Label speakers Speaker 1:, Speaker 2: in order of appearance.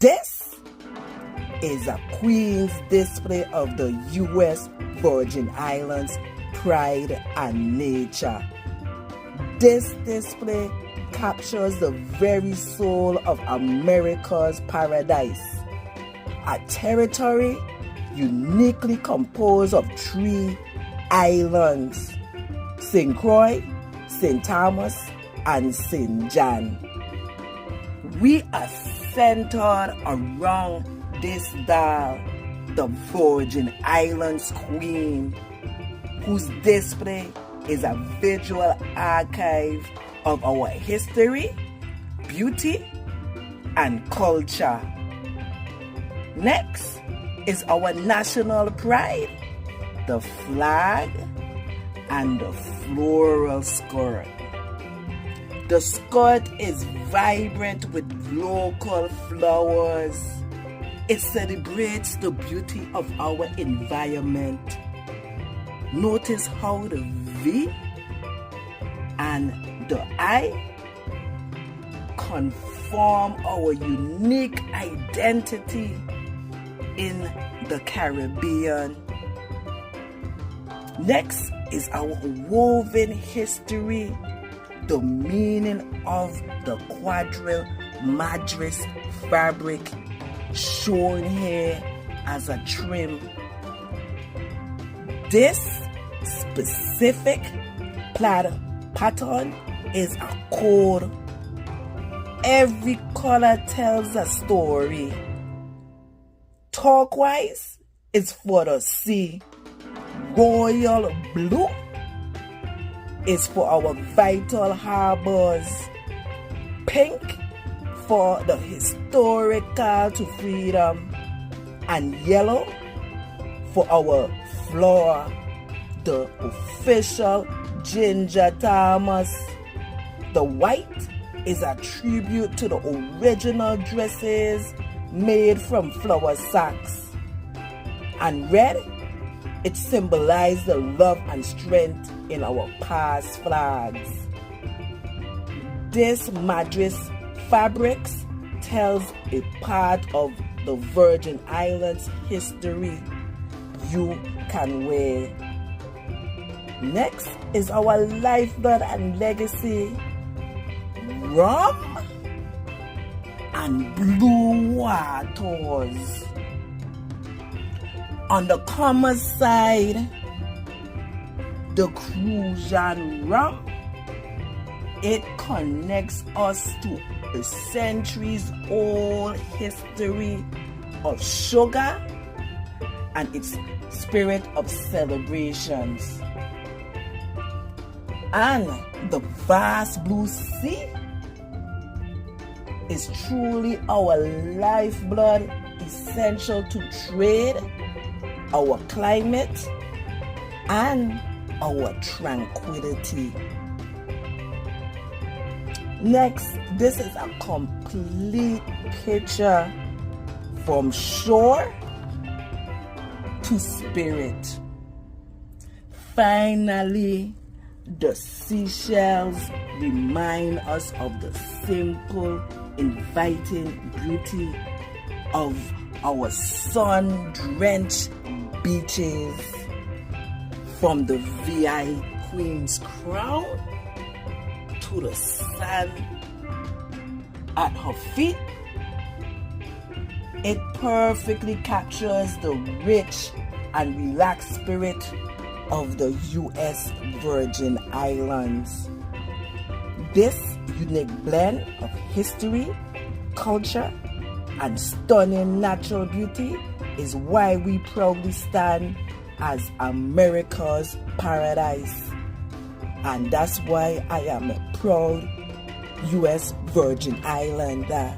Speaker 1: This is a Queen's display of the U.S. Virgin Islands pride and nature. This display captures the very soul of America's paradise, a territory uniquely composed of 3 islands: St. Croix, St. Thomas, and St. John. We are centered around this doll, the Virgin Islands Queen, whose display is a visual archive of our history, beauty, and culture. Next is our national pride, the flag and the floral skirt. The skirt is vibrant with local flowers. It celebrates the beauty of our environment. Notice how the V and the I conform our unique identity in the Caribbean. Next is our woven history, the meaning of the quadrille madras fabric shown here as a trim. This specific plaid pattern is a code. Every color tells a story. Turquoise is for the sea. Royal blue is for our vital harbors. Pink for the historical to freedom. And yellow for our floor, the official Ginger Thomas. The white is a tribute to the original dresses made from flower sacks. And red, it symbolizes the love and strength in our past flags. This madras fabrics tells a part of the Virgin Islands history you can wear. Next is our lifeblood and legacy, rum and blue waters. On the commerce side, the Crucian rum, it connects us to a centuries-old history of sugar and its spirit of celebrations. And the vast blue sea is truly our lifeblood, essential to trade, our climate, and our tranquility. Next, this is a complete picture from shore to spirit. Finally, the seashells remind us of the simple, inviting beauty of our sun-drenched beaches. From the VI Queen's crown to the sun at her feet, it perfectly captures the rich and relaxed spirit of the U.S. Virgin Islands. This unique blend of history, culture, and stunning natural beauty is why we proudly stand as America's paradise. And that's why I am a proud U.S. Virgin Islander.